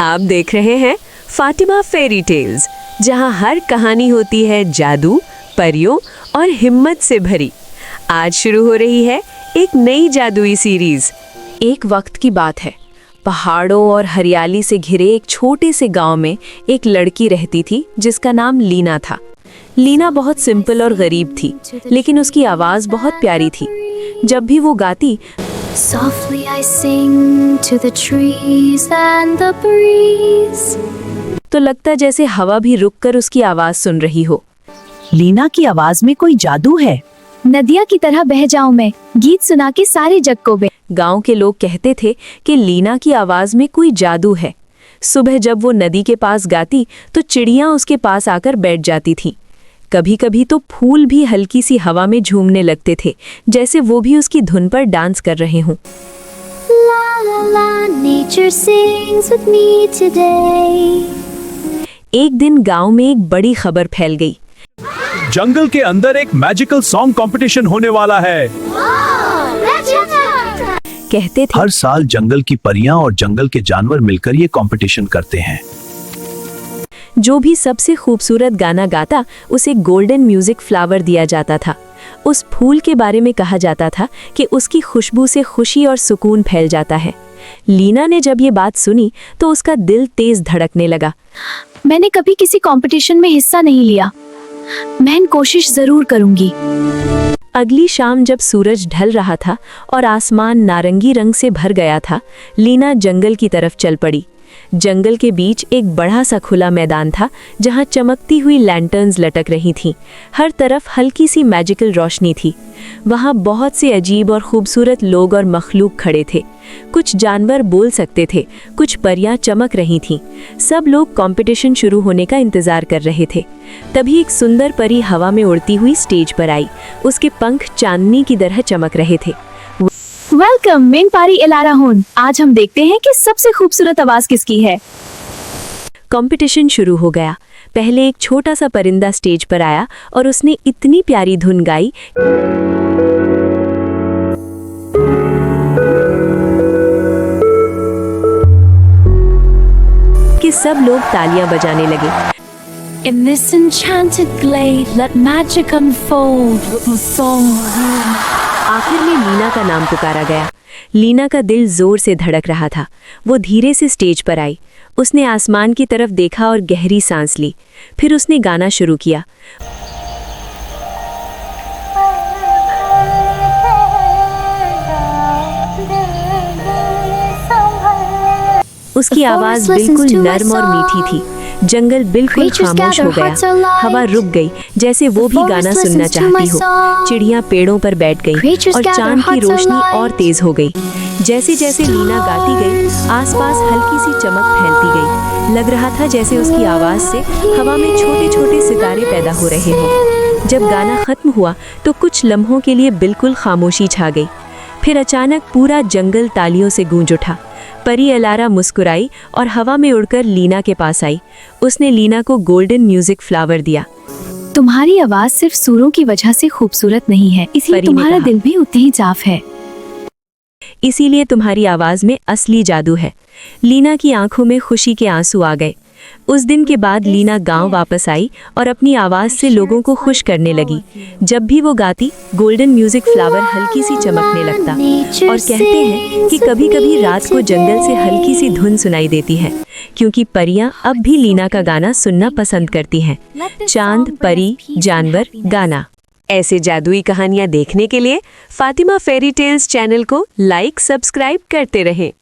आप देख रहे हैं फातिमा फेरी टेल्स, जहां हर कहानी होती है जादू, परियों और हिम्मत से भरी। आज शुरू हो रही है एक नई जादुई सीरीज। एक वक्त की बात है, पहाड़ों और हरियाली से घिरे एक छोटे से गांव में एक लड़की रहती थी जिसका नाम लीना था। लीना बहुत सिंपल और गरीब थी, लेकिन उसकी आवाज़ बहुत प्यारी थी। जब भी वो गाती, Softly I sing to the trees and the breeze. तो लगता जैसे हवा भी रुककर उसकी आवाज़ सुन रही हो। लीना की आवाज में कोई जादू है। नदिया की तरह बह जाऊं मैं, गीत सुना के सारे जग को बे। गांव के लोग कहते थे कि लीना की आवाज में कोई जादू है। सुबह जब वो नदी के पास गाती तो चिड़ियां उसके पास आकर बैठ जाती थीं। कभी कभी तो फूल भी हल्की सी हवा में झूमने लगते थे, जैसे वो भी उसकी धुन पर डांस कर रहे हों। La la la, nature sings with me today. एक दिन गांव में एक बड़ी खबर फैल गई। जंगल के अंदर एक मैजिकल सॉन्ग कंपटीशन होने वाला है। कहते थे हर साल जंगल की परियां और जंगल के जानवर मिलकर ये कंपटीशन करते हैं। जो भी सबसे खूबसूरत गाना गाता उसे गोल्डन म्यूजिक फ्लावर दिया जाता था। उस फूल के बारे में कहा जाता था कि उसकी खुशबू से खुशी और सुकून फैल जाता है। लीना ने जब ये बात सुनी तो उसका दिल तेज धड़कने लगा। मैंने कभी किसी कंपटीशन में हिस्सा नहीं लिया, मैं कोशिश जरूर करूंगी। अगली शाम जब सूरज ढल रहा था और आसमान नारंगी रंग से भर गया था, लीना जंगल की तरफ चल पड़ी। जंगल के बीच एक बड़ा सा खुला मैदान था जहां चमकती हुई लैंटर्न्स लटक रही थीं। हर तरफ हल्की सी मैजिकल रोशनी थी। वहां बहुत से अजीब और खूबसूरत लोग और मखलूक खड़े थे। कुछ जानवर बोल सकते थे, कुछ परियां चमक रही थीं। सब लोग कंपटीशन शुरू होने का इंतजार कर रहे थे। तभी एक सुंदर परी हवा में उड़ती हुई स्टेज पर आई। उसके पंख चांदनी की तरह चमक रहे थे। वेलकम, मैं पारी इलारा हूँ। आज हम देखते हैं कि सबसे खूबसूरत आवाज किसकी है। कंपटीशन शुरू हो गया। पहले एक छोटा सा परिंदा स्टेज पर आया और उसने इतनी प्यारी धुन गाई कि सब लोग तालियां बजाने लगे। In this enchanted glade, let magic unfold with a song. आखिर में लीना का नाम पुकारा गया। लीना का दिल जोर से धड़क रहा था। वो धीरे से स्टेज पर आई। उसने आसमान की तरफ देखा और गहरी सांस ली। फिर उसने गाना शुरू किया। उसकी आवाज बिल्कुल नर्म और मीठी थी। जंगल बिल्कुल खामोश हो गया। हवा रुक गई, जैसे वो भी गाना सुनना चाहती हो। चिड़ियां पेड़ों पर बैठ गईं और चांद की रोशनी और तेज हो गई। जैसे जैसे लीना गाती गई, आसपास हल्की सी चमक फैलती गई। लग रहा था जैसे उसकी आवाज से हवा में छोटे छोटे सितारे पैदा हो रहे हों। जब गाना खत्म हुआ तो कुछ लम्हों के लिए बिल्कुल खामोशी छा गई। फिर अचानक पूरा जंगल तालियों से गूंज उठा। परी अलारा मुस्कुराई और हवा में उड़कर लीना के पास आई। उसने लीना को गोल्डन म्यूजिक फ्लावर दिया। तुम्हारी आवाज सिर्फ सुरों की वजह से खूबसूरत नहीं है, इसलिए परी ने तुम्हारा कहा। दिल भी उतने ही साफ है। इसीलिए तुम्हारी आवाज में असली जादू है। लीना की आंखों में खुशी के आंसू आ गए। उस दिन के बाद लीना गांव वापस आई और अपनी आवाज से लोगों को खुश करने लगी। जब भी वो गाती, गोल्डन म्यूजिक फ्लावर हल्की सी चमकने लगता। और कहते हैं कि कभी कभी रात को जंगल से हल्की सी धुन सुनाई देती है, क्योंकि परियां अब भी लीना का गाना सुनना पसंद करती हैं। चांद, परी, जानवर, गाना। ऐसे जादुई कहानियां देखने के लिए फातिमा फेरी टेल्स चैनल को लाइक, सब्सक्राइब करते रहें।